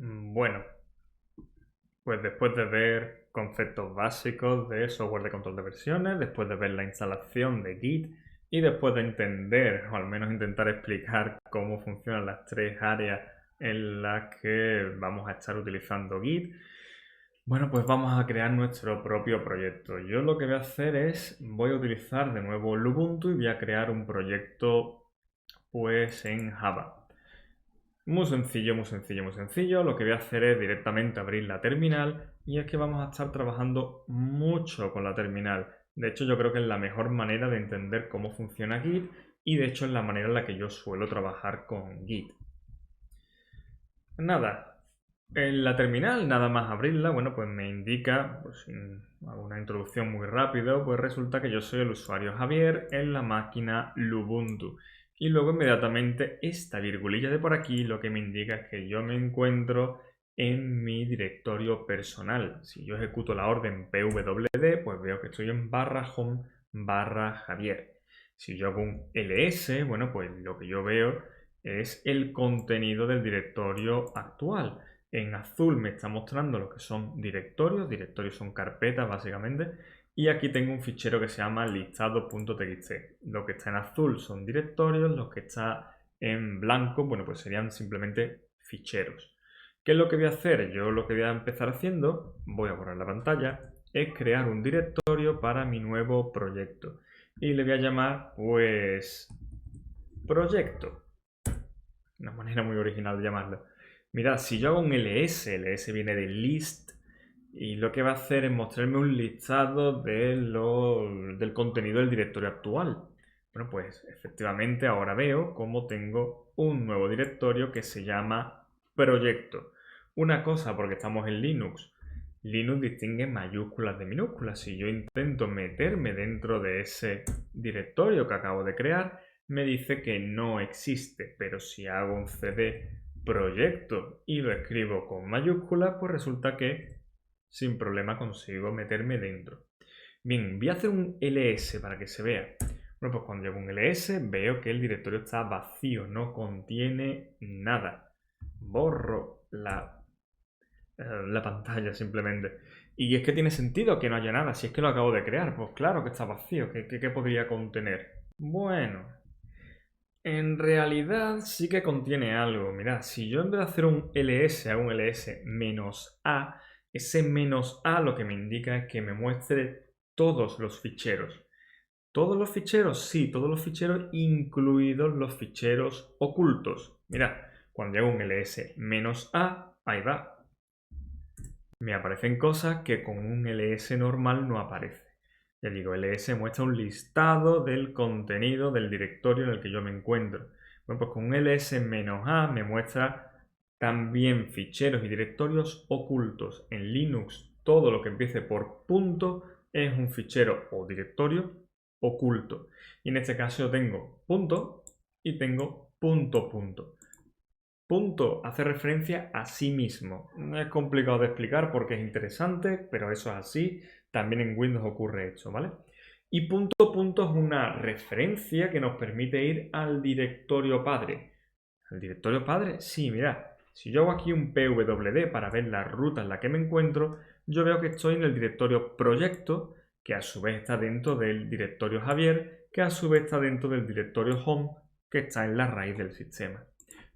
Bueno, pues después de ver conceptos básicos de software de control de versiones, después de ver la instalación de Git y después de entender, o al menos intentar explicar cómo funcionan las tres áreas en las que vamos a estar utilizando Git, bueno, pues vamos a crear nuestro propio proyecto. Yo lo que voy a hacer es, voy a utilizar de nuevo el Ubuntu y voy a crear un proyecto pues en Java. Muy sencillo, muy sencillo, muy sencillo. Lo que voy a hacer es directamente abrir la terminal y es que vamos a estar trabajando mucho con la terminal. De hecho, yo creo que es la mejor manera de entender cómo funciona Git y de hecho es la manera en la que yo suelo trabajar con Git. Nada, en la terminal, nada más abrirla, bueno, pues me indica, pues sin alguna introducción muy rápido, pues resulta que yo soy el usuario Javier en la máquina Lubuntu. Y luego inmediatamente esta virgulilla de por aquí lo que me indica es que yo me encuentro en mi directorio personal. Si yo ejecuto la orden pwd, pues veo que estoy en /home /Javier. Si yo hago un ls, bueno, pues lo que yo veo es el contenido del directorio actual. En azul me está mostrando lo que son directorios. Directorios son carpetas básicamente. Y aquí tengo un fichero que se llama listado.txt. Lo que está en azul son directorios, los que está en blanco, bueno, pues serían simplemente ficheros. ¿Qué es lo que voy a hacer? Yo lo que voy a empezar haciendo, voy a borrar la pantalla, es crear un directorio para mi nuevo proyecto. Y le voy a llamar, pues, proyecto. Una manera muy original de llamarlo. Mirad, si yo hago un ls viene de list, y lo que va a hacer es mostrarme un listado del contenido del directorio actual. Bueno, pues efectivamente ahora veo cómo tengo un nuevo directorio que se llama proyecto. Una cosa, porque estamos en Linux. Linux distingue mayúsculas de minúsculas. Si yo intento meterme dentro de ese directorio que acabo de crear, me dice que no existe, pero si hago un cd proyecto y lo escribo con mayúsculas, pues resulta que sin problema consigo meterme dentro. Bien, voy a hacer un ls para que se vea. Bueno, pues cuando llevo un ls veo que el directorio está vacío, no contiene nada. Borro la pantalla simplemente. Y es que tiene sentido que no haya nada, si es que lo acabo de crear. Pues claro que está vacío, ¿qué podría contener? Bueno, en realidad sí que contiene algo. Mirad, si yo en vez de hacer un ls hago un ls "-a", ese "-a" lo que me indica es que me muestre todos los ficheros. ¿Todos los ficheros? Sí, todos los ficheros, incluidos los ficheros ocultos. Mirad, cuando hago un ls "-a", ahí va. Me aparecen cosas que con un ls normal no aparece. Ya digo, ls muestra un listado del contenido del directorio en el que yo me encuentro. Bueno, pues con un ls-a me muestra también ficheros y directorios ocultos. En Linux, todo lo que empiece por punto es un fichero o directorio oculto. Y en este caso yo tengo punto y tengo punto punto. Punto hace referencia a sí mismo. No es complicado de explicar porque es interesante, pero eso es así. También en Windows ocurre esto, ¿vale? Y punto punto es una referencia que nos permite ir al directorio padre. ¿El directorio padre? Sí, mirad. Si yo hago aquí un pwd para ver la ruta en la que me encuentro, yo veo que estoy en el directorio proyecto, que a su vez está dentro del directorio Javier, que a su vez está dentro del directorio home, que está en la raíz del sistema.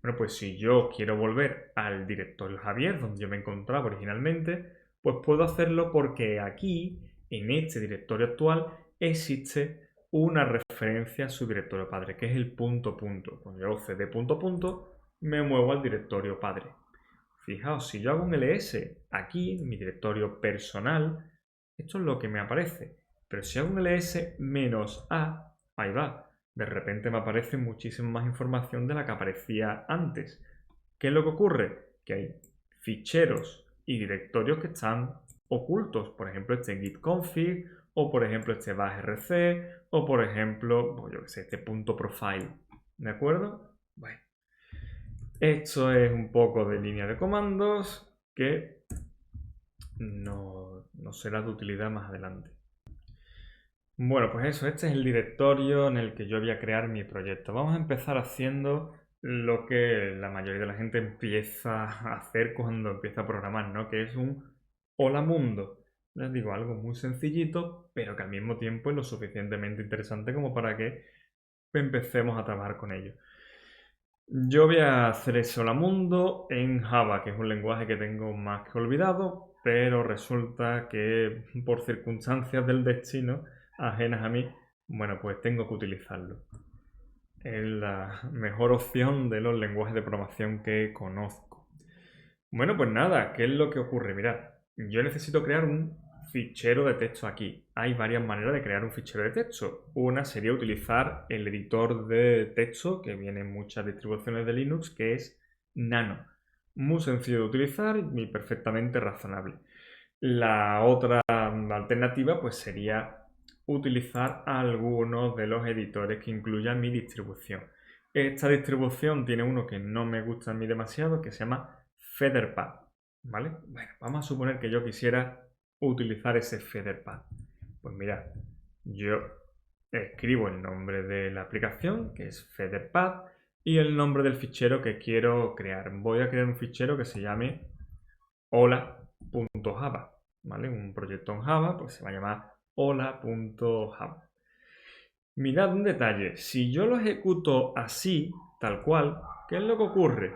Bueno, pues si yo quiero volver al directorio Javier, donde yo me encontraba originalmente, pues puedo hacerlo porque aquí, en este directorio actual, existe una referencia a su directorio padre, que es el punto punto. Cuando yo hago cd punto punto, me muevo al directorio padre. Fijaos, si yo hago un ls aquí, en mi directorio personal, esto es lo que me aparece. Pero si hago un ls-a, ahí va, de repente me aparece muchísima más información de la que aparecía antes. ¿Qué es lo que ocurre? Que hay ficheros y directorios que están ocultos. Por ejemplo, este git-config, o por ejemplo este bash-rc, o por ejemplo, pues yo que sé, este punto .profile. ¿De acuerdo? Bueno, esto es un poco de línea de comandos que no será de utilidad más adelante. Bueno, pues eso, este es el directorio en el que yo voy a crear mi proyecto. Vamos a empezar haciendo lo que la mayoría de la gente empieza a hacer cuando empieza a programar, ¿no? Que es un hola mundo. Les digo, algo muy sencillito, pero que al mismo tiempo es lo suficientemente interesante como para que empecemos a trabajar con ello. Yo voy a hacer ese hola mundo en Java, que es un lenguaje que tengo más que olvidado, pero resulta que por circunstancias del destino ajenas a mí, bueno, pues tengo que utilizarlo. Es la mejor opción de los lenguajes de programación que conozco. Bueno, pues nada, ¿qué es lo que ocurre? Mirad, yo necesito crear un fichero de texto aquí. Hay varias maneras de crear un fichero de texto. Una sería utilizar el editor de texto que viene en muchas distribuciones de Linux, que es Nano. Muy sencillo de utilizar y perfectamente razonable. La otra alternativa pues sería utilizar algunos de los editores que incluyan mi distribución. Esta distribución tiene uno que no me gusta a mí demasiado, que se llama Featherpad, ¿vale? Bueno, vamos a suponer que yo quisiera utilizar ese Featherpad. Pues mirad, yo escribo el nombre de la aplicación, que es Featherpad, y el nombre del fichero que quiero crear. Voy a crear un fichero que se llame hola.java, ¿vale? Un proyecto en Java, pues se va a llamar hola.java. Mirad un detalle, si yo lo ejecuto así, tal cual, ¿qué es lo que ocurre?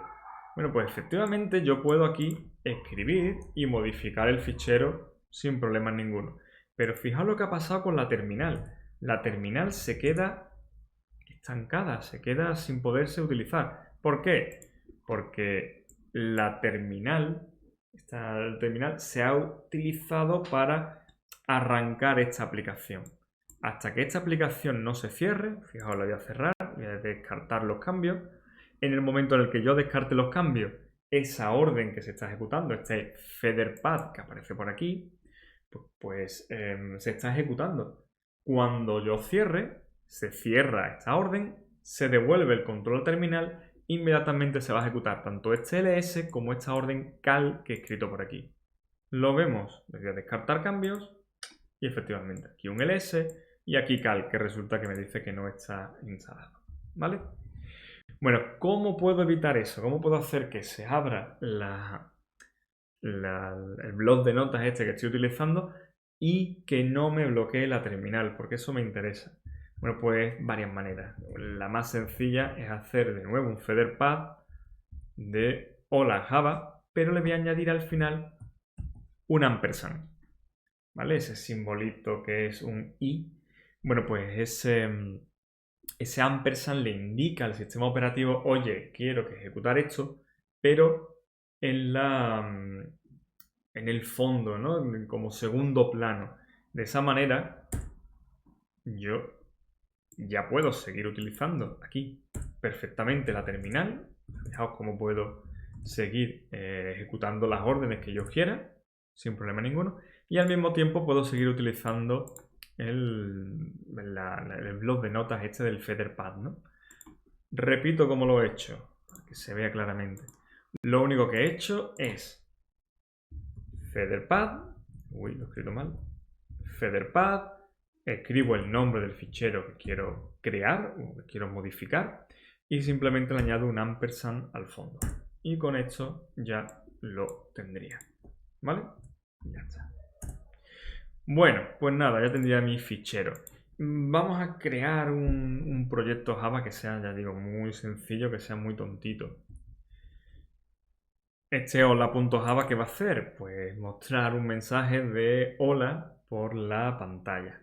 Bueno, pues efectivamente yo puedo aquí escribir y modificar el fichero sin problemas ninguno. Pero fijaos lo que ha pasado con la terminal. La terminal se queda estancada, se queda sin poderse utilizar. ¿Por qué? Porque la terminal se ha utilizado para arrancar esta aplicación. Hasta que esta aplicación no se cierre, fijaos, la voy a cerrar, voy a descartar los cambios. En el momento en el que yo descarte los cambios, esa orden que se está ejecutando, este Featherpad que aparece por aquí, pues se está ejecutando. Cuando yo cierre, se cierra esta orden, se devuelve el control al terminal, inmediatamente se va a ejecutar tanto este ls como esta orden cal que he escrito por aquí. Lo vemos, le voy a descartar cambios y efectivamente aquí un ls y aquí cal, que resulta que me dice que no está instalado, ¿vale? Bueno, ¿cómo puedo evitar eso? ¿Cómo puedo hacer que se abra el bloc de notas este que estoy utilizando y que no me bloquee la terminal? Porque eso me interesa. Bueno, pues varias maneras. La más sencilla es hacer de nuevo un Featherpad de hola Java, pero le voy a añadir al final un ampersand, ¿vale? Ese simbolito que es un i. Bueno, pues ese ampersand le indica al sistema operativo, oye, quiero que ejecutar esto, pero en el fondo, ¿no? Como segundo plano. De esa manera, yo ya puedo seguir utilizando aquí perfectamente la terminal. Fijaos cómo puedo seguir ejecutando las órdenes que yo quiera, sin problema ninguno. Y al mismo tiempo puedo seguir utilizando el bloc de notas este del Featherpad, ¿no? Repito cómo lo he hecho, para que se vea claramente. Lo único que he hecho es Featherpad, lo he escrito mal, Featherpad, escribo el nombre del fichero que quiero crear o que quiero modificar y simplemente le añado un ampersand al fondo. Y con esto ya lo tendría, ¿vale? Ya está. Bueno, pues nada, ya tendría mi fichero. Vamos a crear un proyecto Java que sea, ya digo, muy sencillo, que sea muy tontito. Este hola.java, ¿qué va a hacer? Pues mostrar un mensaje de hola por la pantalla.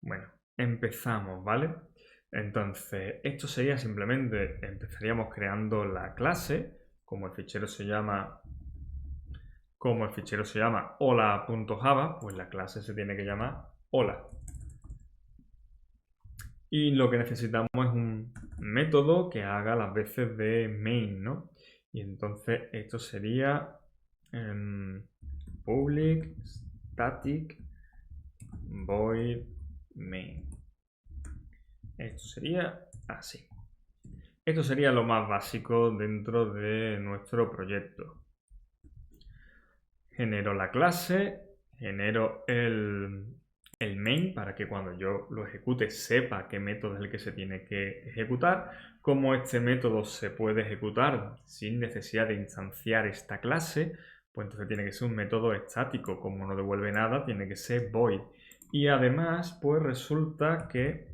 Bueno, empezamos, ¿vale? Entonces, esto sería simplemente, empezaríamos creando la clase, como el fichero se llama hola.java, pues la clase se tiene que llamar hola. Y lo que necesitamos es un método que haga las veces de main, ¿no? Y entonces esto sería public static void main. Esto sería así. Esto sería lo más básico dentro de nuestro proyecto. Genero la clase, genero el el main para que cuando yo lo ejecute sepa qué método es el que se tiene que ejecutar. Como este método se puede ejecutar sin necesidad de instanciar esta clase, pues entonces tiene que ser un método estático. Como no devuelve nada, tiene que ser void. Y además, pues resulta que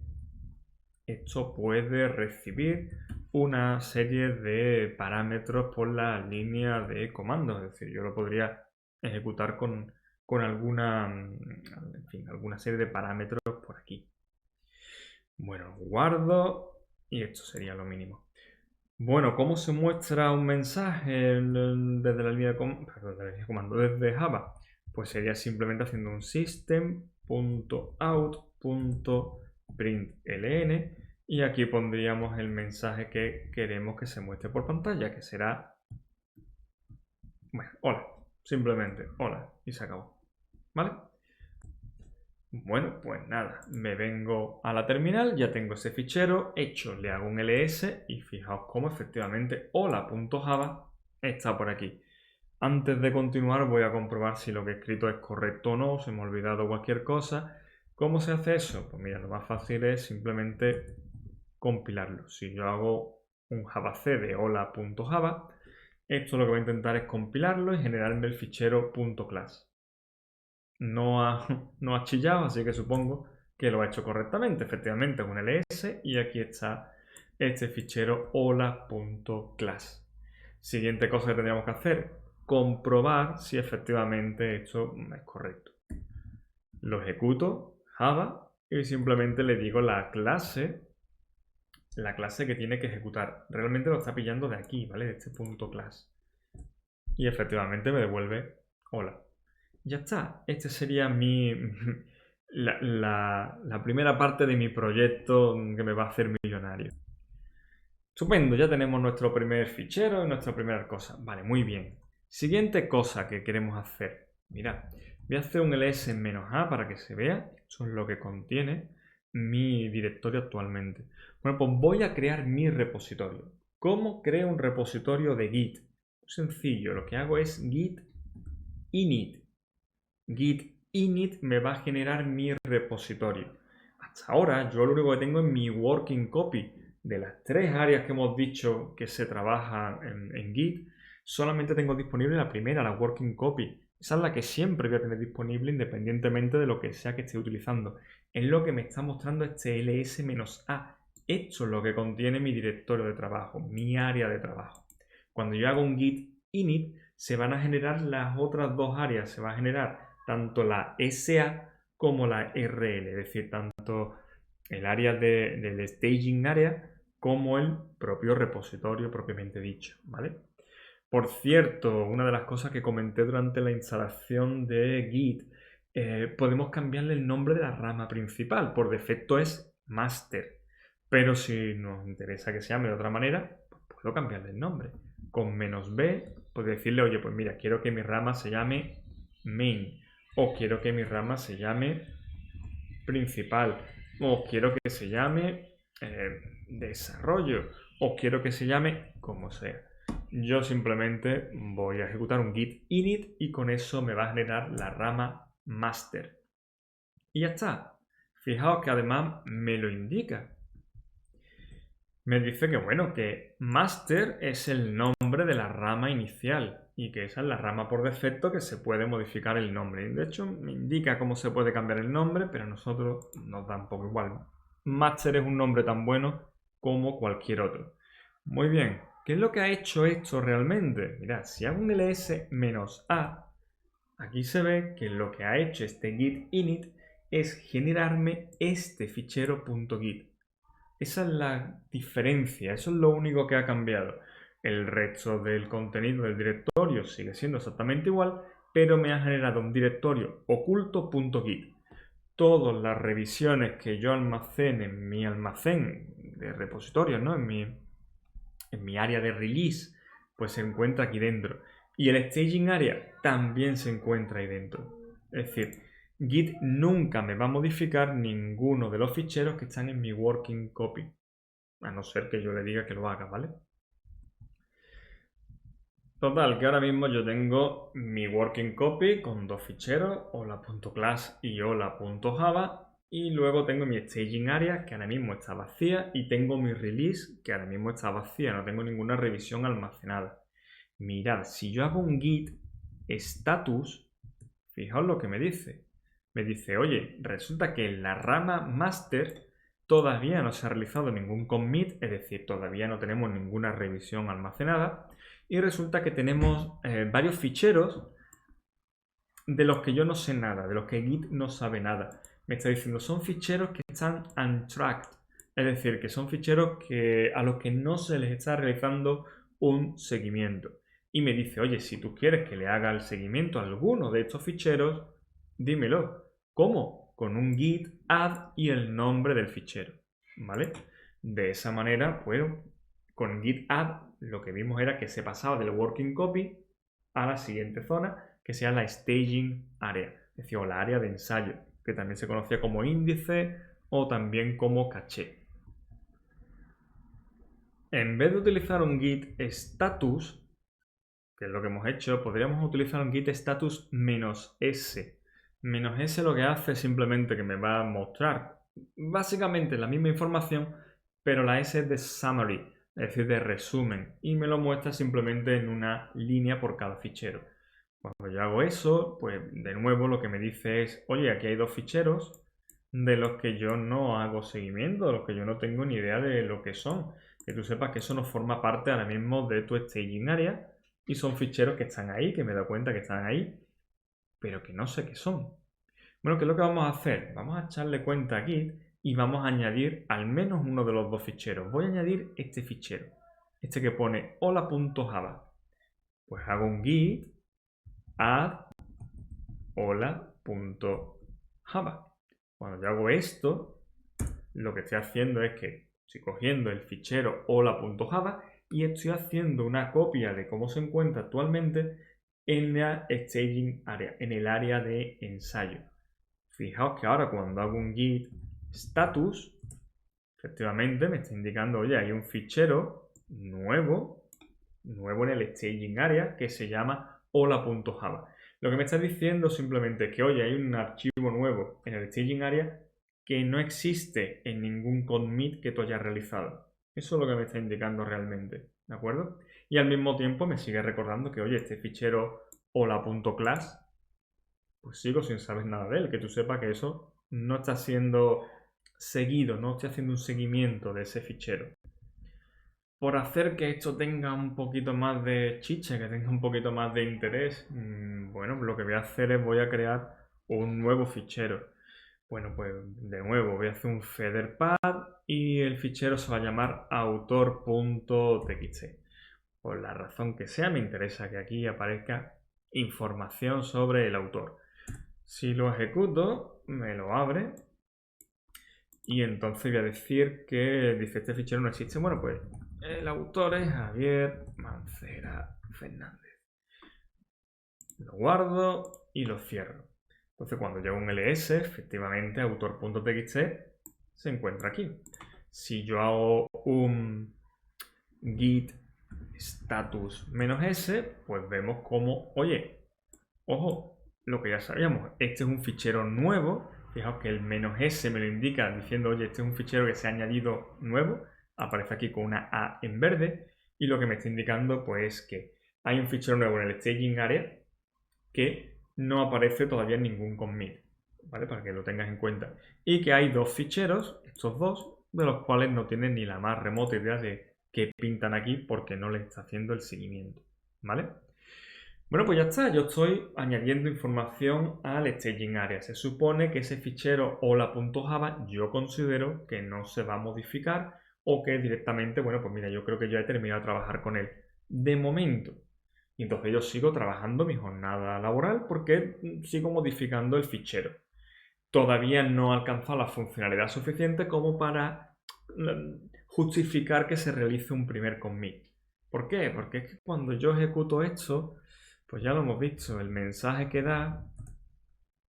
esto puede recibir una serie de parámetros por la línea de comandos. Es decir, yo lo podría ejecutar con alguna, en fin, alguna serie de parámetros por aquí. Bueno, guardo y esto sería lo mínimo. Bueno, ¿cómo se muestra un mensaje desde la línea de comando, desde Java? Pues sería simplemente haciendo un system.out.println y aquí pondríamos el mensaje que queremos que se muestre por pantalla, que será, bueno, hola, simplemente hola y se acabó, ¿vale? Bueno, pues nada, me vengo a la terminal, ya tengo ese fichero hecho, le hago un ls y fijaos cómo efectivamente hola.java está por aquí. Antes de continuar voy a comprobar si lo que he escrito es correcto o no, se me ha olvidado cualquier cosa. ¿Cómo se hace eso? Pues mira, lo más fácil es simplemente compilarlo. Si yo hago un javac de hola.java, esto lo que voy a intentar es compilarlo y generarme el fichero .class. No ha chillado, así que supongo que lo ha hecho correctamente. Efectivamente es un ls y aquí está este fichero hola.class. Siguiente cosa que tendríamos que hacer, comprobar si efectivamente esto es correcto. Lo ejecuto, Java, y simplemente le digo la clase que tiene que ejecutar. Realmente lo está pillando de aquí, ¿vale? De este .class. Y efectivamente me devuelve hola. Ya está, este sería la primera parte de mi proyecto que me va a hacer millonario. Estupendo, ya tenemos nuestro primer fichero y nuestra primera cosa. Vale, muy bien. Siguiente cosa que queremos hacer. Mira, voy a hacer un ls-a para que se vea. Eso es lo que contiene mi directorio actualmente. Bueno, pues voy a crear mi repositorio. ¿Cómo creo un repositorio de Git? Sencillo, lo que hago es git init. Git init me va a generar mi repositorio. Hasta ahora yo lo único que tengo es mi working copy. De las 3 áreas que hemos dicho que se trabajan en Git, solamente tengo disponible la primera, la working copy. Esa es la que siempre voy a tener disponible independientemente de lo que sea que esté utilizando. Es lo que me está mostrando este ls-a. Esto es lo que contiene mi directorio de trabajo, mi área de trabajo. Cuando yo hago un git init, se van a generar las otras 2 áreas. Se va a generar tanto la SA como la RL, es decir, tanto el área del staging area como el propio repositorio propiamente dicho, ¿vale? Por cierto, una de las cosas que comenté durante la instalación de Git, podemos cambiarle el nombre de la rama principal. Por defecto es master, pero si nos interesa que se llame de otra manera, pues puedo cambiarle el nombre. Con "-b", puedo decirle, oye, pues mira, quiero que mi rama se llame main, o quiero que mi rama se llame principal, o quiero que se llame desarrollo, o quiero que se llame como sea. Yo simplemente voy a ejecutar un git init y con eso me va a generar la rama master. Y ya está. Fijaos que además me lo indica. Me dice que bueno, que master es el nombre de la rama inicial y que esa es la rama por defecto que se puede modificar el nombre. De hecho, me indica cómo se puede cambiar el nombre, pero a nosotros nos da un poco igual. Master es un nombre tan bueno como cualquier otro. Muy bien, ¿qué es lo que ha hecho esto realmente? Mirad, si hago un ls-a, aquí se ve que lo que ha hecho este git init es generarme este fichero .git. Esa es la diferencia, eso es lo único que ha cambiado. El resto del contenido del directorio sigue siendo exactamente igual, pero me ha generado un directorio oculto.git. Todas las revisiones que yo almacene en mi almacén de repositorios, ¿no? en mi área de release, pues se encuentra aquí dentro. Y el staging area también se encuentra ahí dentro. Es decir, Git nunca me va a modificar ninguno de los ficheros que están en mi working copy. A no ser que yo le diga que lo haga, ¿vale? Total, que ahora mismo yo tengo mi working copy con dos ficheros, hola.class y hola.java, y luego tengo mi staging area que ahora mismo está vacía y tengo mi release que ahora mismo está vacía, no tengo ninguna revisión almacenada. Mirad, si yo hago un git status, fijaos lo que me dice. Me dice, oye, resulta que en la rama master todavía no se ha realizado ningún commit, es decir, todavía no tenemos ninguna revisión almacenada. Y resulta que tenemos varios ficheros de los que yo no sé nada, de los que Git no sabe nada. Me está diciendo, son ficheros que están untracked, es decir, que son ficheros a los que no se les está realizando un seguimiento. Y me dice, oye, si tú quieres que le haga el seguimiento a alguno de estos ficheros, dímelo. ¿Cómo? Con un git add y el nombre del fichero, ¿vale? De esa manera, pues, con git add lo que vimos era que se pasaba del working copy a la siguiente zona, que sea la staging area, es decir, o la área de ensayo, que también se conocía como índice o también como caché. En vez de utilizar un git status, que es lo que hemos hecho, podríamos utilizar un git status -s. -s lo que hace es simplemente que me va a mostrar básicamente la misma información, pero la S es de summary, es decir, de resumen, y me lo muestra simplemente en una línea por cada fichero. Cuando yo hago eso, pues de nuevo lo que me dice es, oye, aquí hay dos ficheros de los que yo no hago seguimiento, de los que yo no tengo ni idea de lo que son. Que tú sepas que eso no forma parte ahora mismo de tu staging area y son ficheros que están ahí, que me he dado cuenta que están ahí, pero que no sé qué son. Bueno, ¿qué es lo que vamos a hacer? Vamos a echarle cuenta aquí y vamos a añadir al menos uno de los dos ficheros. Voy a añadir este fichero, este que pone hola.java. Pues hago un git add hola.java. Cuando yo hago esto, lo que estoy haciendo es que estoy cogiendo el fichero hola.java y estoy haciendo una copia de cómo se encuentra actualmente en la staging area, en el área de ensayo. Fijaos que ahora cuando hago un git status, efectivamente me está indicando, oye, hay un fichero nuevo en el staging area que se llama hola.java. Lo que me está diciendo simplemente es que, oye, hay un archivo nuevo en el staging area que no existe en ningún commit que tú hayas realizado. Eso es lo que me está indicando realmente, ¿de acuerdo? Y al mismo tiempo me sigue recordando que, oye, este fichero hola.class, pues sigo sin saber nada de él, que tú sepas que eso no está siendo seguido, no estoy haciendo un seguimiento de ese fichero. Por hacer que esto tenga un poquito más de chicha, que tenga un poquito más de interés, bueno, lo que voy a hacer es voy a crear un nuevo fichero. Bueno, pues de nuevo voy a hacer un featherpad y el fichero se va a llamar autor.txt. Por la razón que sea, me interesa que aquí aparezca información sobre el autor. Si lo ejecuto, me lo abre y entonces voy a decir que dice este fichero no existe. Bueno, pues el autor es Javier Mancera Fernández. Lo guardo y lo cierro. Entonces cuando llevo un ls, efectivamente autor.txt se encuentra aquí. Si yo hago un git status -s, pues vemos como, oye, ojo, lo que ya sabíamos, este es un fichero nuevo. Fijaos que el -s me lo indica diciendo, oye, este es un fichero que se ha añadido nuevo. Aparece aquí con una A en verde. Y lo que me está indicando, pues, que hay un fichero nuevo en el staging area que no aparece todavía en ningún commit, ¿vale? Para que lo tengas en cuenta. Y que hay dos ficheros, estos dos, de los cuales no tienen ni la más remota idea de qué pintan aquí porque no le está haciendo el seguimiento, ¿vale? Bueno, pues ya está, yo estoy añadiendo información al staging area. Se supone que ese fichero hola.java yo considero que no se va a modificar o que directamente, bueno, pues mira, yo creo que ya he terminado de trabajar con él de momento. Y entonces yo sigo trabajando mi jornada laboral porque sigo modificando el fichero. Todavía no he alcanzado la funcionalidad suficiente como para justificar que se realice un primer commit. ¿Por qué? Porque es que cuando yo ejecuto esto, pues ya lo hemos visto, el mensaje que da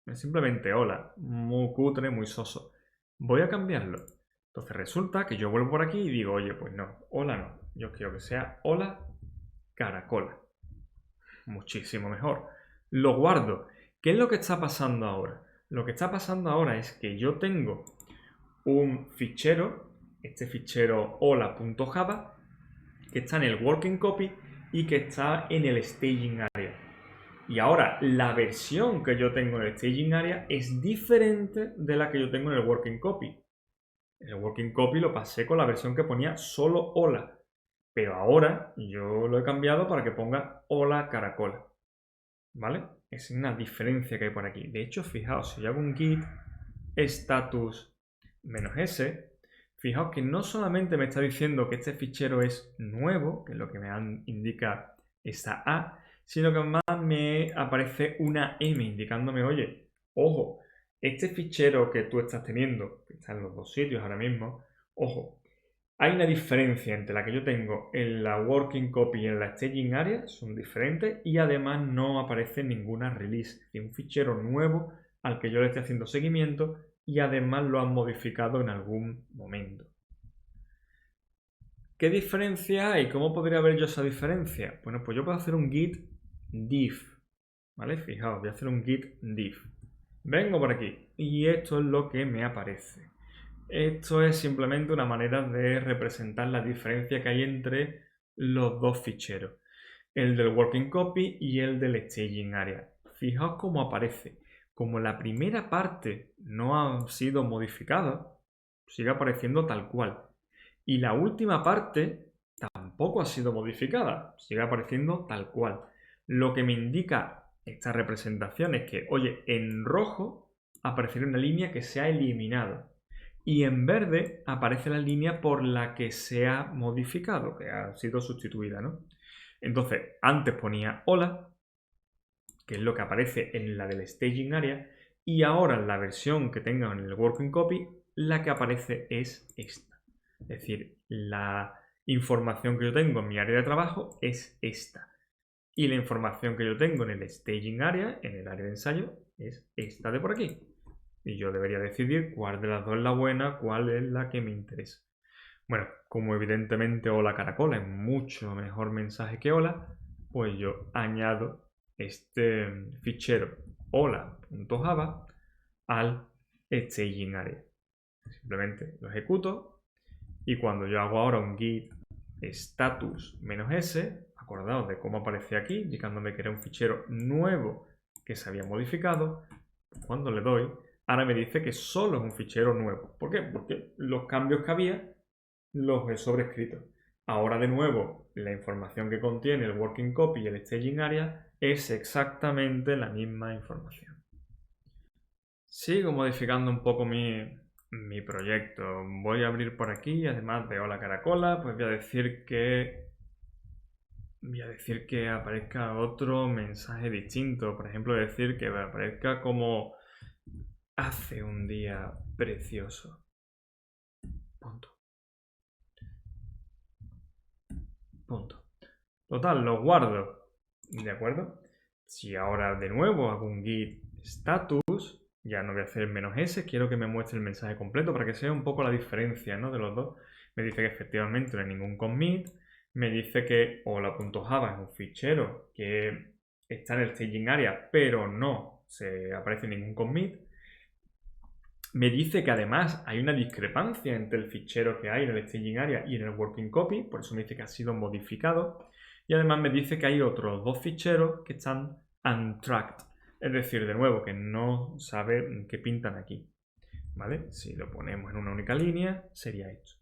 es simplemente hola, muy cutre, muy soso. Voy a cambiarlo. Entonces resulta que yo vuelvo por aquí y digo, oye, pues no, hola no, yo quiero que sea hola caracola. muchísimo mejor. Lo guardo. ¿Qué es lo que está pasando ahora? Lo que está pasando ahora es que yo tengo un fichero, este fichero hola.java, que está en el working copy y que está en el staging area. Y ahora la versión que yo tengo en el staging area es diferente de la que yo tengo en el working copy. En el working copy lo pasé con la versión que ponía solo hola, pero ahora yo lo he cambiado para que ponga hola caracola. ¿Vale? Es una diferencia que hay por aquí. De hecho, fijaos, si yo hago un git status -s, fijaos que no solamente me está diciendo que este fichero es nuevo, que es lo que me indica esta A, sino que además me aparece una M indicándome, oye, ojo, este fichero que tú estás teniendo, que está en los dos sitios ahora mismo, ojo, hay una diferencia entre la que yo tengo en la working copy y en la staging area, son diferentes y además no aparece ninguna release, es decir, un fichero nuevo al que yo le estoy haciendo seguimiento y además lo han modificado en algún momento. ¿Qué diferencia hay? ¿Cómo podría ver yo esa diferencia? Bueno, pues yo puedo hacer un git diff, ¿vale? Fijaos, voy a hacer un git diff. Vengo por aquí y esto es lo que me aparece. Esto es simplemente una manera de representar la diferencia que hay entre los dos ficheros, el del working copy y el del staging area. Fijaos cómo aparece. Como la primera parte no ha sido modificada, sigue apareciendo tal cual. Y la última parte tampoco ha sido modificada, sigue apareciendo tal cual. Lo que me indica esta representación es que, oye, en rojo aparecerá una línea que se ha eliminado. Y en verde aparece la línea por la que se ha modificado, que ha sido sustituida, ¿no? Entonces, antes ponía hola, que es lo que aparece en la del staging area, y ahora en la versión que tenga en el working copy, la que aparece es esta. Es decir, la información que yo tengo en mi área de trabajo es esta. Y la información que yo tengo en el staging area, en el área de ensayo, es esta de por aquí. Y yo debería decidir cuál de las dos es la buena, cuál es la que me interesa. Bueno, como evidentemente hola caracola es mucho mejor mensaje que hola, pues yo añado este fichero hola.java al staging area. Simplemente lo ejecuto y cuando yo hago ahora un git status -s, acordaos de cómo aparece aquí, indicándome que era un fichero nuevo que se había modificado, cuando le doy, ahora me dice que solo es un fichero nuevo. ¿Por qué? Porque los cambios que había los he sobrescrito. Ahora de nuevo, la información que contiene el working copy y el staging area es exactamente la misma información. Sigo modificando un poco mi proyecto. Voy a abrir por aquí, además de hola caracola, pues voy a decir que aparezca otro mensaje distinto. Por ejemplo, decir que aparezca como hace un día precioso. Punto. Total, lo guardo. ¿De acuerdo? Si ahora de nuevo hago un git status, ya no voy a hacer -s, quiero que me muestre el mensaje completo para que sea un poco la diferencia, ¿no?, de los dos. Me dice que efectivamente no hay ningún commit. Me dice que hola.java es un fichero que está en el staging area, pero no se aparece ningún commit. Me dice que además hay una discrepancia entre el fichero que hay en el staging area y en el working copy, por eso me dice que ha sido modificado. Y además me dice que hay otros dos ficheros que están untracked, es decir, de nuevo, que no sabe qué pintan aquí. ¿Vale? Si lo ponemos en una única línea, sería esto.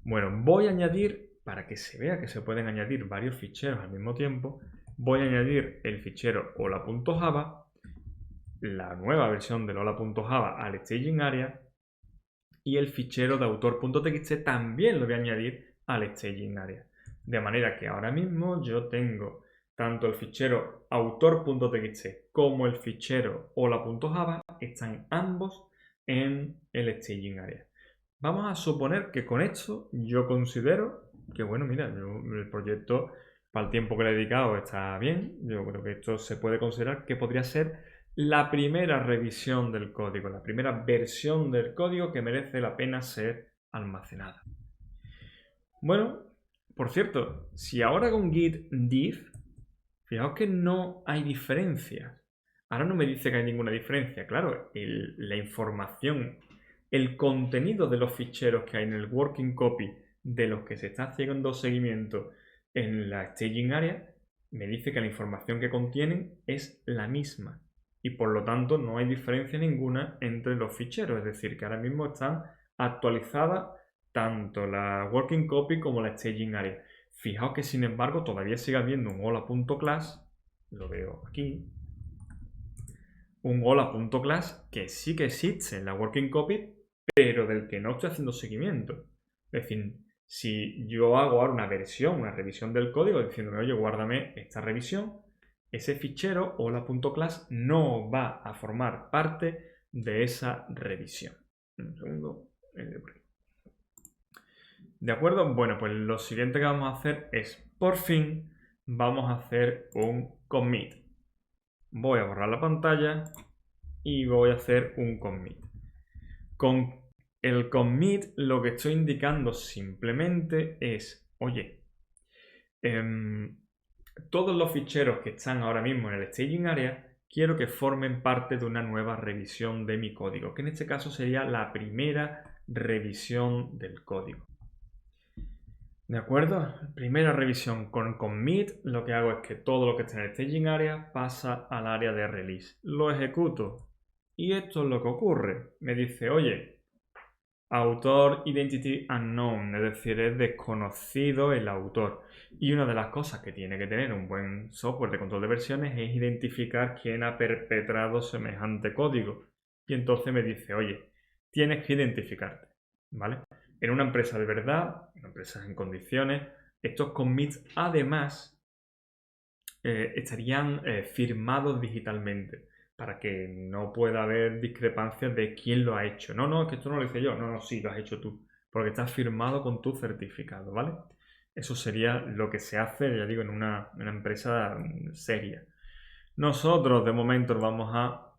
Bueno, voy a añadir, para que se vea que se pueden añadir varios ficheros al mismo tiempo, voy a añadir el fichero hola.java, la nueva versión del hola.java al staging area y el fichero de autor.txt también lo voy a añadir al staging area. De manera que ahora mismo yo tengo tanto el fichero autor.txt como el fichero hola.java, están ambos en el staging area. Vamos a suponer que con esto yo considero que, bueno, mira, el proyecto para el tiempo que le he dedicado está bien. Yo creo que esto se puede considerar que podría ser la primera revisión del código, la primera versión del código que merece la pena ser almacenada. Bueno, por cierto, si ahora hago un git diff, Fijaos que no hay diferencias. Ahora no me dice que hay ninguna diferencia. Claro, la información, el contenido de los ficheros que hay en el working copy de los que se está haciendo seguimiento en la staging area, me dice que la información que contienen es la misma. Y por lo tanto no hay diferencia ninguna entre los ficheros. Es decir, que ahora mismo están actualizadas tanto la working copy como la staging area. Fijaos que sin embargo todavía sigue habiendo un hola.class, lo veo aquí, un hola.class que sí que existe en la working copy, pero del que no estoy haciendo seguimiento. Es decir, si yo hago ahora una revisión del código diciéndome, oye, guárdame esta revisión, ese fichero hola.class no va a formar parte de esa revisión. Un segundo, por aquí. ¿De acuerdo? Bueno, pues lo siguiente que vamos a hacer es, por fin, vamos a hacer un commit. Voy a borrar la pantalla y voy a hacer un commit. Con el commit lo que estoy indicando simplemente es, oye, todos los ficheros que están ahora mismo en el staging area quiero que formen parte de una nueva revisión de mi código, que en este caso sería la primera revisión del código. ¿De acuerdo? Primera revisión con commit, lo que hago es que todo lo que está en el staging area pasa al área de release. Lo ejecuto y esto es lo que ocurre. Me dice, oye, autor identity unknown, es decir, es desconocido el autor. Y una de las cosas que tiene que tener un buen software de control de versiones es identificar quién ha perpetrado semejante código. Y entonces me dice, oye, tienes que identificarte, ¿vale? En una empresa de verdad, en empresas en condiciones, estos commits además estarían firmados digitalmente para que no pueda haber discrepancias de quién lo ha hecho. No, es que esto no lo hice yo. No, sí, lo has hecho tú, porque está firmado con tu certificado, ¿vale? Eso sería lo que se hace, ya digo, en una empresa seria. Nosotros de momento vamos a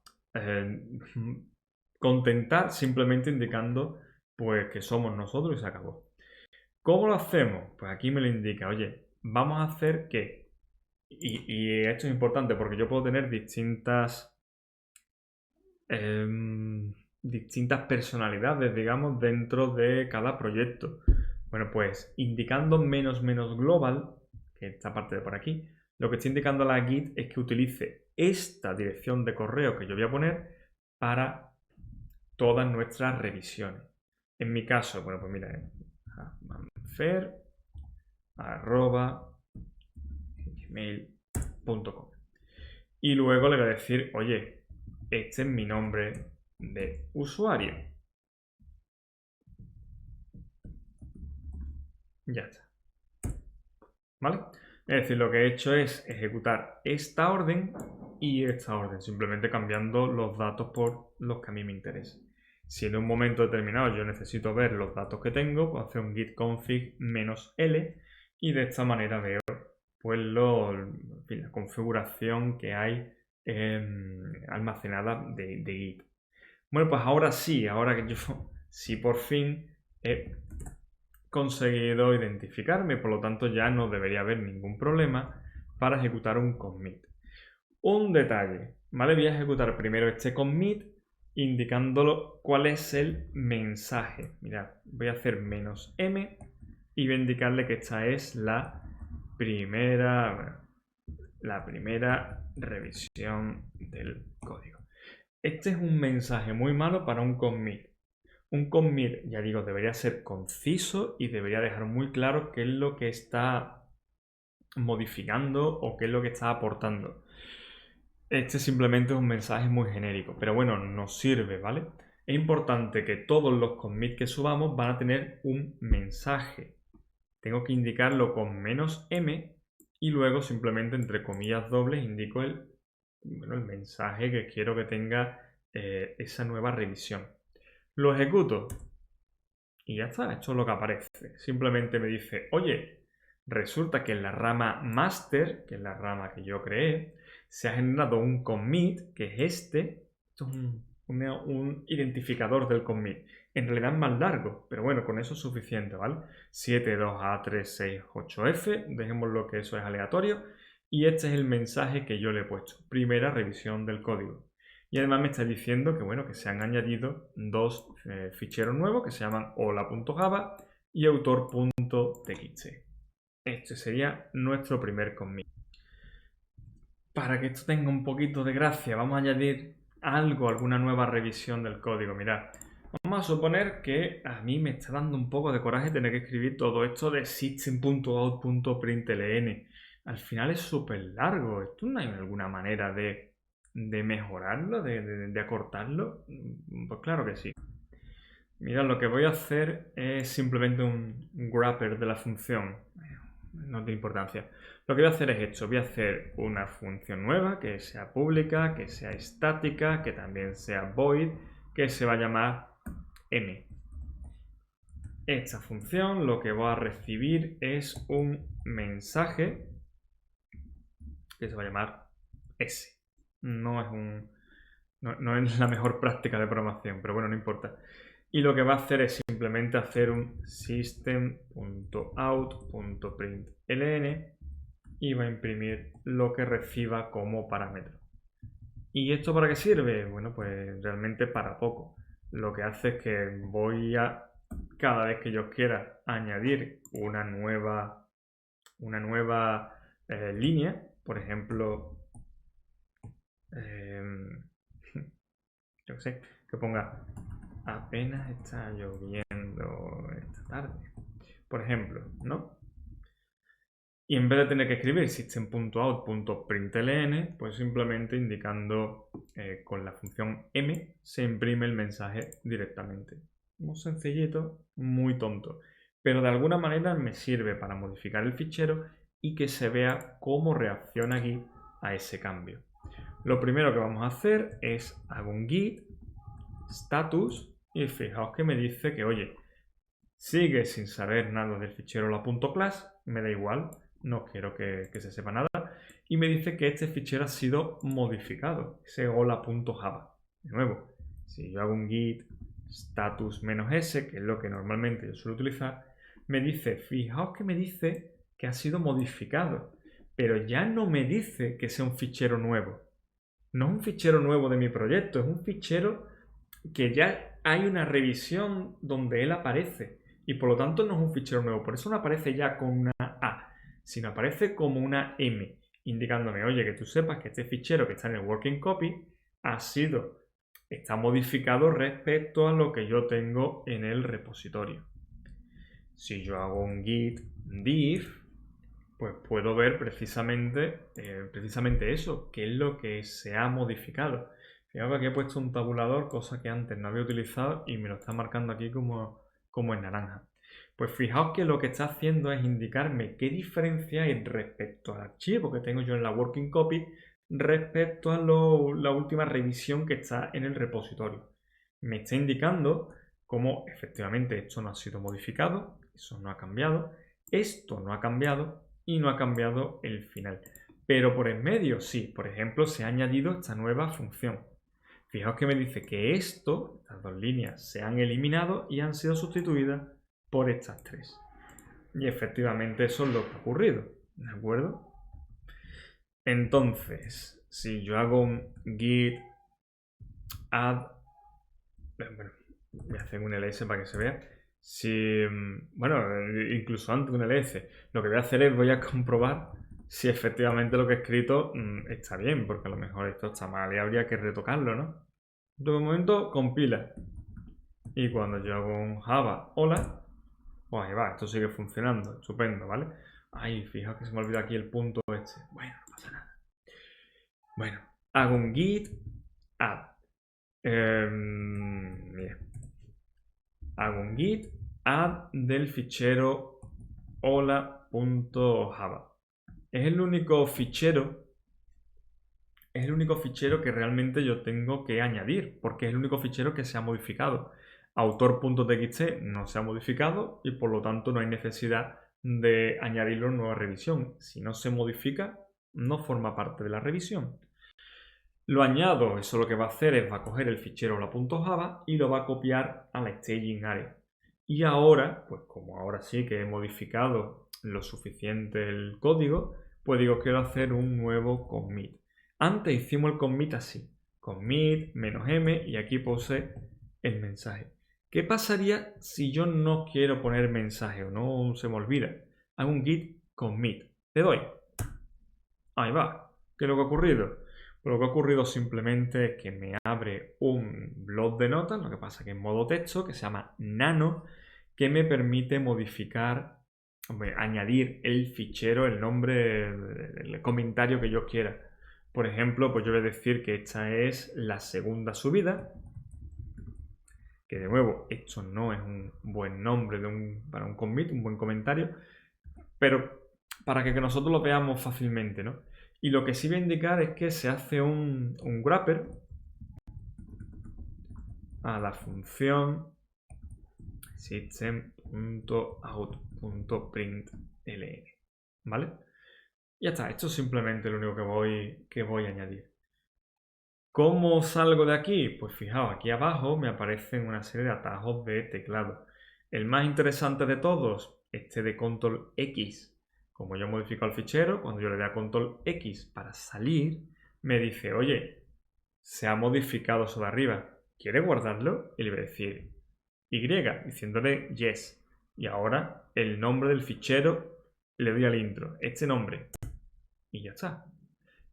contentar simplemente indicando pues que somos nosotros y se acabó. ¿Cómo lo hacemos? Pues aquí me lo indica, oye, vamos a hacer que, y esto es importante porque yo puedo tener distintas personalidades, digamos, dentro de cada proyecto. Bueno, pues indicando menos global, que esta parte de por aquí, lo que está indicando la Git es que utilice esta dirección de correo que yo voy a poner para todas nuestras revisiones. En mi caso, bueno, pues mira, manfer@gmail.com. Y luego le voy a decir, oye, este es mi nombre de usuario. Ya está. ¿Vale? Es decir, lo que he hecho es ejecutar esta orden y esta orden, simplemente cambiando los datos por los que a mí me interesan. Si en un momento determinado yo necesito ver los datos que tengo, pues hacer un git config -l y de esta manera veo pues la configuración que hay almacenada de Git. Bueno, pues ahora sí, ahora que yo sí por fin he conseguido identificarme, por lo tanto ya no debería haber ningún problema para ejecutar un commit. Un detalle, ¿vale? Voy a ejecutar primero este commit indicándolo cuál es el mensaje. Mirad, voy a hacer "-m" y voy a indicarle que esta es la primera revisión del código. Este es un mensaje muy malo para un commit. Un commit, ya digo, debería ser conciso y debería dejar muy claro qué es lo que está modificando o qué es lo que está aportando. Este simplemente es un mensaje muy genérico, pero bueno, nos sirve, ¿vale? Es importante que todos los commits que subamos van a tener un mensaje. Tengo que indicarlo con "-m" y luego simplemente entre comillas dobles indico el mensaje que quiero que tenga esa nueva revisión. Lo ejecuto y ya está, esto es lo que aparece. Simplemente me dice, oye, resulta que en la rama master, que es la rama que yo creé, se ha generado un commit, que es este. Esto es un identificador del commit. En realidad es más largo, pero bueno, con eso es suficiente, ¿vale? 72A368F, dejémoslo que eso es aleatorio. Y este es el mensaje que yo le he puesto. Primera revisión del código. Y además me está diciendo que, bueno, que se han añadido dos ficheros nuevos que se llaman hola.java y autor.txt. Este sería nuestro primer commit. Para que esto tenga un poquito de gracia, vamos a añadir alguna nueva revisión del código. Mirad, vamos a suponer que a mí me está dando un poco de coraje tener que escribir todo esto de system.out.println. Al final es súper largo. ¿Esto no hay alguna manera de mejorarlo, de acortarlo? Pues claro que sí. Mirad, lo que voy a hacer es simplemente un wrapper de la función. No tiene importancia. Lo que voy a hacer es esto. Voy a hacer una función nueva que sea pública, que sea estática, que también sea void, que se va a llamar m. Esta función lo que va a recibir es un mensaje que se va a llamar s. No es la mejor práctica de programación, pero bueno, no importa. Y lo que va a hacer es simplemente hacer un system.out.println y va a imprimir lo que reciba como parámetro. ¿Y esto para qué sirve? Bueno, pues realmente para poco. Lo que hace es que cada vez que yo quiera añadir una nueva línea, por ejemplo, yo qué sé, que ponga apenas está lloviendo esta tarde, por ejemplo, ¿no? Y en vez de tener que escribir system.out.println, pues simplemente indicando con la función m se imprime el mensaje directamente. Muy sencillito, muy tonto. Pero de alguna manera me sirve para modificar el fichero y que se vea cómo reacciona Git a ese cambio. Lo primero que vamos a hacer es hago un git status y fijaos que me dice que, oye, sigue sin saber nada del fichero la.class, me da igual, no quiero que se sepa nada, y me dice que este fichero ha sido modificado, ese hola.java. De nuevo, si yo hago un git status -s, que es lo que normalmente yo suelo utilizar, me dice, fijaos que me dice que ha sido modificado, pero ya no me dice que sea un fichero nuevo. No es un fichero nuevo de mi proyecto, es un fichero que ya hay una revisión donde él aparece y por lo tanto no es un fichero nuevo. Por eso no aparece ya con una A, sino aparece como una M, indicándome, oye, que tú sepas que este fichero que está en el working copy está modificado respecto a lo que yo tengo en el repositorio. Si yo hago un git diff, pues puedo ver precisamente eso, qué es lo que se ha modificado. Fijaos que aquí he puesto un tabulador, cosa que antes no había utilizado y me lo está marcando aquí como en naranja. Pues fijaos que lo que está haciendo es indicarme qué diferencia hay respecto al archivo que tengo yo en la working copy respecto a la última revisión que está en el repositorio. Me está indicando cómo efectivamente esto no ha sido modificado, eso no ha cambiado, esto no ha cambiado y no ha cambiado el final. Pero por en medio sí, por ejemplo, se ha añadido esta nueva función. Fijaos que me dice que estas dos líneas se han eliminado y han sido sustituidas por estas tres. Y efectivamente eso es lo que ha ocurrido, ¿de acuerdo? Entonces, si yo hago un git add, bueno, voy a hacer un ls para que se vea. Incluso antes de un ls, lo que voy a hacer es voy a comprobar si efectivamente lo que he escrito está bien, porque a lo mejor esto está mal y habría que retocarlo, ¿no? De momento compila. Y cuando yo hago un Java hola, pues ahí va, esto sigue funcionando, estupendo, ¿vale? Ay, fijaos que se me olvida aquí el punto este. Bueno, no pasa nada. Bueno, hago un git add. Mira. Hago un git add del fichero hola.java. Es el único fichero que realmente yo tengo que añadir, porque es el único fichero que se ha modificado. Autor.txt no se ha modificado y por lo tanto no hay necesidad de añadirlo en nueva revisión. Si no se modifica, no forma parte de la revisión. Lo añado, eso lo que va a hacer es va a coger el fichero hola.java y lo va a copiar a la staging area. Y ahora, pues como ahora sí que he modificado lo suficiente el código, pues digo, quiero hacer un nuevo commit. Antes hicimos el commit así, commit -m y aquí puse el mensaje. ¿Qué pasaría si yo no quiero poner mensaje o no se me olvida? Hago un git commit. Le doy. Ahí va. ¿Qué es lo que ha ocurrido? Pues lo que ha ocurrido simplemente es que me abre un blog de notas, lo que pasa que en modo texto, que se llama Nano, que me permite modificar, añadir el fichero, el nombre, el comentario que yo quiera. Por ejemplo, pues yo voy a decir que esta es la segunda subida, que de nuevo, esto no es un buen nombre para un commit, un buen comentario, pero para que nosotros lo veamos fácilmente, ¿no? Y lo que sí voy a indicar es que se hace un wrapper a la función system.out.println, ¿vale? Ya está, esto es simplemente lo único que voy a añadir. ¿Cómo salgo de aquí? Pues fijaos, aquí abajo me aparecen una serie de atajos de teclado. El más interesante de todos, este de control X. Como yo he modificado el fichero, cuando yo le doy a control X para salir, me dice, oye, se ha modificado eso de arriba. ¿Quiere guardarlo? Y le voy a decir Y, diciéndole yes. Y ahora el nombre del fichero le doy al intro, este nombre. Y ya está.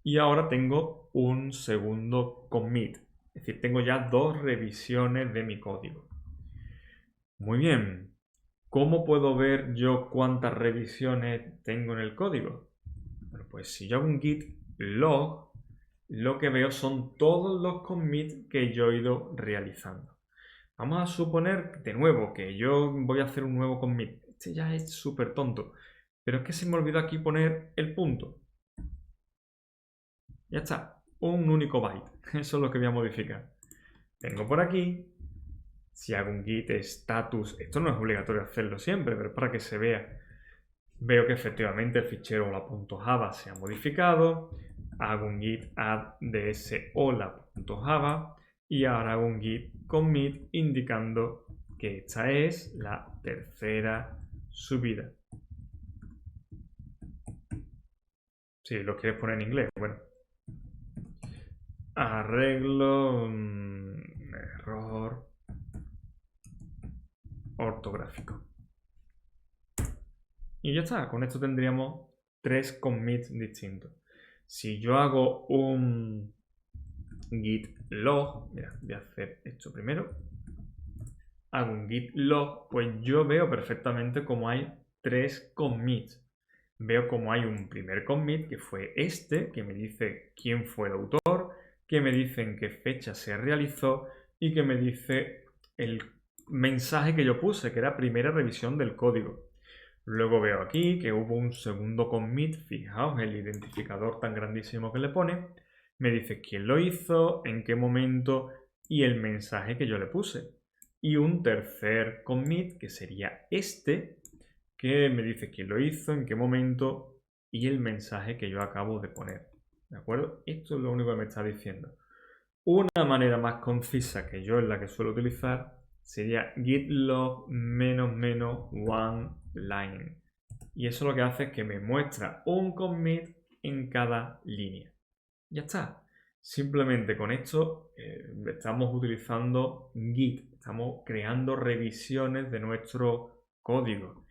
Y ahora tengo un segundo commit. Es decir, tengo ya dos revisiones de mi código. Muy bien. ¿Cómo puedo ver yo cuántas revisiones tengo en el código? Bueno, pues si yo hago un git log, lo que veo son todos los commits que yo he ido realizando. Vamos a suponer, de nuevo, que yo voy a hacer un nuevo commit. Este ya es súper tonto. Pero es que se me olvidó aquí poner el punto. Ya está. Un único byte. Eso es lo que voy a modificar. Tengo por aquí. Si hago un git status, esto no es obligatorio hacerlo siempre, pero para que se vea. Veo que efectivamente el fichero hola.java se ha modificado. Hago un git add de ese hola.java. Y ahora hago un git commit indicando que esta es la tercera subida. Si lo quieres poner en inglés, bueno. Arreglo error ortográfico. Y ya está, con esto tendríamos 3 commits distintos. Si yo hago un git log, mira, voy a hacer esto primero. Hago un git log, pues yo veo perfectamente como hay 3 commits. Veo como hay un primer commit que fue este, que me dice quién fue el autor, que me dice en qué fecha se realizó y que me dice el mensaje que yo puse, que era primera revisión del código. Luego veo aquí que hubo un segundo commit, fijaos el identificador tan grandísimo que le pone, me dice quién lo hizo, en qué momento y el mensaje que yo le puse. Y un tercer commit, que sería este, que me dice quién lo hizo, en qué momento y el mensaje que yo acabo de poner. ¿De acuerdo? Esto es lo único que me está diciendo. Una manera más concisa que yo es la que suelo utilizar sería git log --one line. Y eso lo que hace es que me muestra un commit en cada línea. Ya está. Simplemente con esto estamos utilizando Git. Estamos creando revisiones de nuestro código.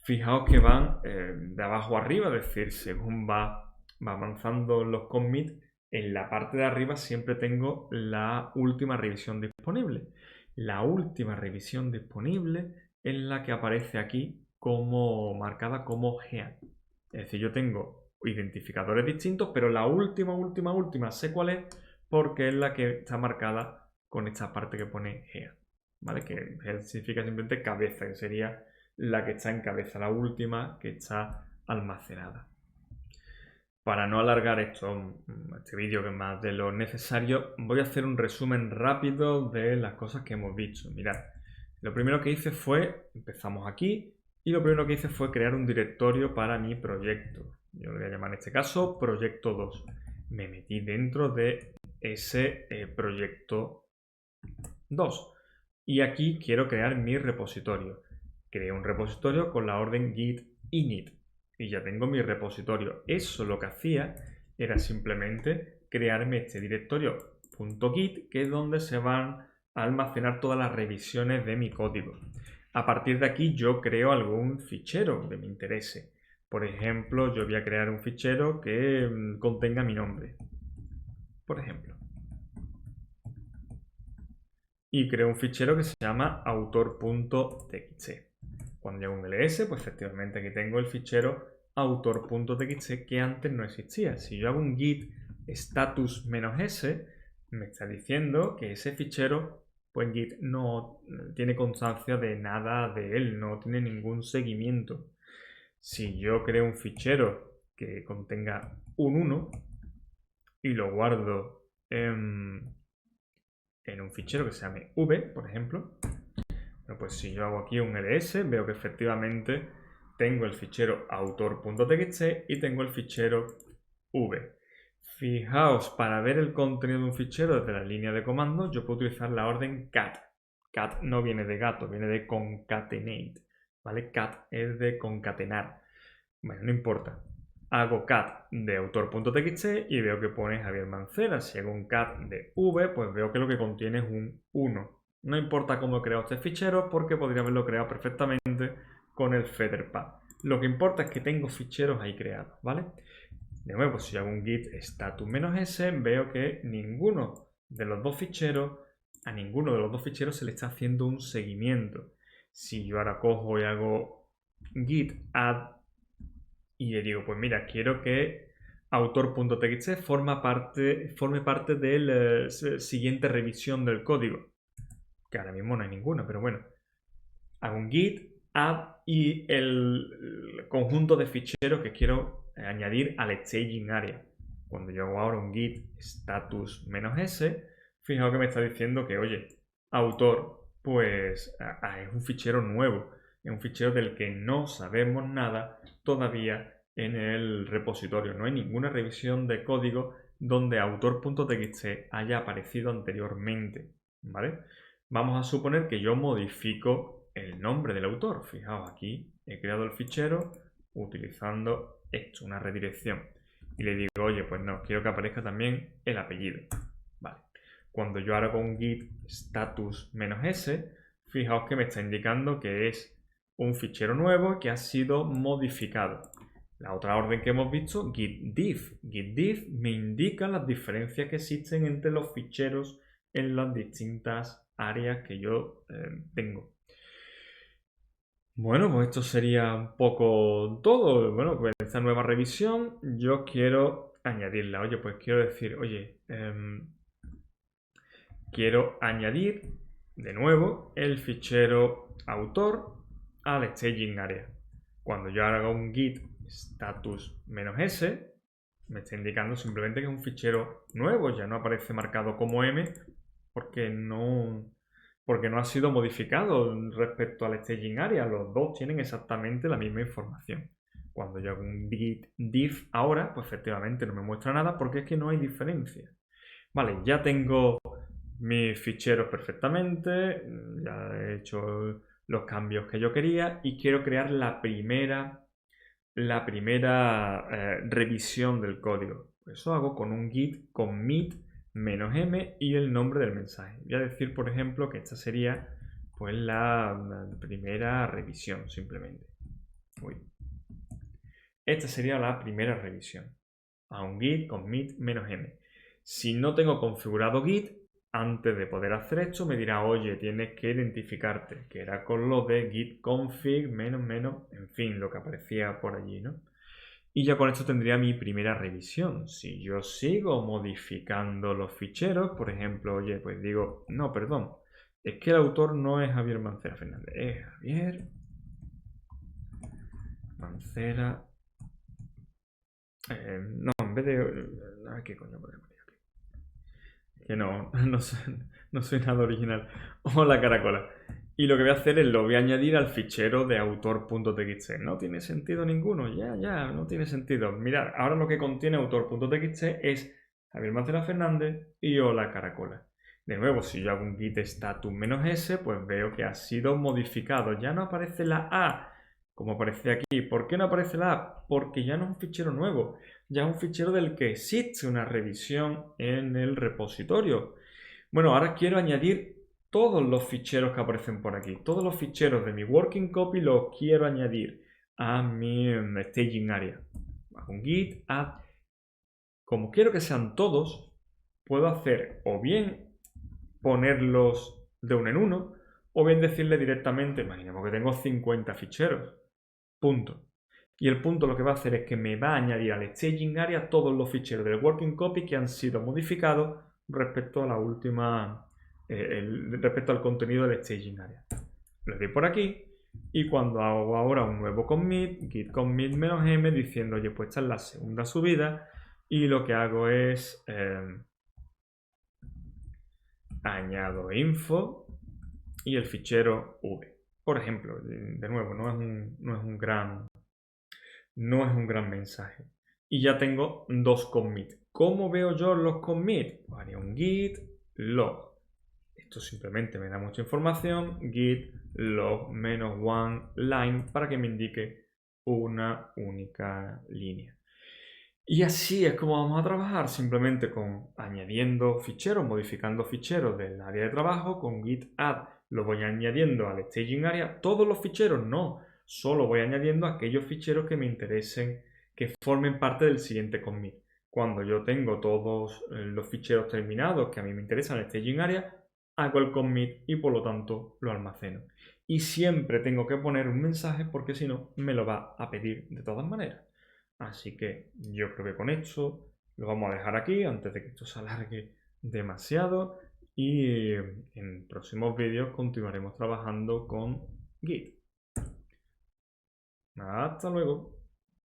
Fijaos que van de abajo a arriba, es decir, según va avanzando los commits, en la parte de arriba siempre tengo la última revisión disponible. La última revisión disponible es la que aparece aquí como marcada como GEAN. Es decir, yo tengo identificadores distintos, pero la última sé cuál es porque es la que está marcada con esta parte que pone GEAN. ¿Vale? Que GEAN significa simplemente cabeza, que sería la que está en cabeza, la última que está almacenada. Para no alargar este vídeo que es más de lo necesario, voy a hacer un resumen rápido de las cosas que hemos visto. Mirad, lo primero que hice fue, empezamos aquí, y lo primero que hice fue crear un directorio para mi proyecto. Yo lo voy a llamar en este caso proyecto 2. Me metí dentro de ese proyecto 2. Y aquí quiero crear mi repositorio. Creé un repositorio con la orden git init. y ya tengo mi repositorio. Eso lo que hacía era simplemente crearme este directorio .git, que es donde se van a almacenar todas las revisiones de mi código. A partir de aquí yo creo algún fichero que me interese. Por ejemplo, yo voy a crear un fichero que contenga mi nombre, por ejemplo. Y creo un fichero que se llama autor.txt. Cuando yo hago un ls, pues efectivamente aquí tengo el fichero autor.txt que antes no existía. Si yo hago un git status-s, me está diciendo que ese fichero, pues Git no tiene constancia de nada de él, no tiene ningún seguimiento. Si yo creo un fichero que contenga un 1 y lo guardo en un fichero que se llame v, por ejemplo, bueno, pues si yo hago aquí un ls, veo que efectivamente tengo el fichero autor.txt y tengo el fichero v. Fijaos, para ver el contenido de un fichero desde la línea de comando, yo puedo utilizar la orden cat. Cat no viene de gato, viene de concatenate, ¿vale? Cat es de concatenar. Bueno, no importa. Hago cat de autor.txt y veo que pone Javier Mancera. Si hago un cat de v, pues veo que lo que contiene es un 1. No importa cómo he creado este fichero porque podría haberlo creado perfectamente con el featherpad. Lo que importa es que tengo ficheros ahí creados, ¿vale? De nuevo, si hago un git status-s, veo que a ninguno de los dos ficheros se le está haciendo un seguimiento. Si yo ahora cojo y hago git add y le digo, pues mira, quiero que autor.txt forme parte de la siguiente revisión del código, que ahora mismo no hay ninguna, pero bueno, hago un git add y el conjunto de ficheros que quiero añadir al staging area. Cuando yo hago ahora un git status-s, fijaos que me está diciendo que, oye, autor, pues es un fichero nuevo, es un fichero del que no sabemos nada todavía en el repositorio. No hay ninguna revisión de código donde autor.txt haya aparecido anteriormente, ¿vale? Vamos a suponer que yo modifico el nombre del autor. Fijaos, aquí he creado el fichero utilizando esto, una redirección. Y le digo, oye, pues no, quiero que aparezca también el apellido. Vale. Cuando yo hago un git status-s, fijaos que me está indicando que es un fichero nuevo que ha sido modificado. La otra orden que hemos visto, git diff. Git diff me indica las diferencias que existen entre los ficheros en las distintas áreas que yo tengo. Bueno, pues esto sería un poco todo. Bueno, pues esta nueva revisión yo quiero añadirla. Oye, pues quiero decir, oye, quiero añadir de nuevo el fichero autor al staging area. Cuando yo haga un git status-s, me está indicando simplemente que es un fichero nuevo, ya no aparece marcado como M porque no ha sido modificado respecto al staging area. Los dos tienen exactamente la misma información. Cuando yo hago un git diff ahora, pues efectivamente no me muestra nada porque es que no hay diferencia. Vale, ya tengo mis ficheros perfectamente, ya he hecho los cambios que yo quería y quiero crear la primera revisión del código. Eso hago con un git commit -m y el nombre del mensaje. Voy a decir, por ejemplo, que esta sería pues la primera revisión, simplemente. Esta sería la primera revisión. A un git commit -m. Si no tengo configurado git, antes de poder hacer esto me dirá, oye, tienes que identificarte, que era con lo de git config --, en fin, lo que aparecía por allí, ¿no? Y ya con esto tendría mi primera revisión. Si yo sigo modificando los ficheros, por ejemplo, oye, pues digo, no, perdón, es que el autor no es Javier Mancera Fernández, es Javier Mancera. No, en vez de... ¿Qué coño podemos decir aquí? Que no soy nada original. Hola, caracola. Y lo que voy a hacer es lo voy a añadir al fichero de autor.txt. No tiene sentido ninguno. Ya, no tiene sentido. Mirad, ahora lo que contiene autor.txt es Javier Mancera Fernández y hola, caracola. De nuevo, si yo hago un git status-s, pues veo que ha sido modificado. Ya no aparece la A como aparece aquí. ¿Por qué no aparece la app? Porque ya no es un fichero nuevo, ya es un fichero del que existe una revisión en el repositorio. Bueno, ahora quiero añadir todos los ficheros que aparecen por aquí. Todos los ficheros de mi working copy los quiero añadir a mi staging area. Hago un git add. Como quiero que sean todos, puedo hacer o bien ponerlos de uno en uno, o bien decirle directamente, imaginemos que tengo 50 ficheros, punto. Y el punto lo que va a hacer es que me va a añadir al staging area todos los ficheros del working copy que han sido modificados respecto a la última, respecto al contenido del staging area. Le doy por aquí y cuando hago ahora un nuevo commit, git commit -m diciendo, oye, pues esta es la segunda subida, y lo que hago es añado info y el fichero v. Por ejemplo, de nuevo, no es un gran mensaje. Y ya tengo dos commits. ¿Cómo veo yo los commits? Pues haría un git log. Esto simplemente me da mucha información. Git log -one line para que me indique una única línea. Y así es como vamos a trabajar, simplemente con añadiendo ficheros, modificando ficheros del área de trabajo, con git add lo voy añadiendo al staging area. Todos los ficheros no, solo voy añadiendo aquellos ficheros que me interesen, que formen parte del siguiente commit. Cuando yo tengo todos los ficheros terminados que a mí me interesan en el staging area, hago el commit y por lo tanto lo almaceno. Y siempre tengo que poner un mensaje porque si no me lo va a pedir de todas maneras. Así que yo creo que con esto lo vamos a dejar aquí antes de que esto se alargue demasiado y en próximos vídeos continuaremos trabajando con Git. Hasta luego.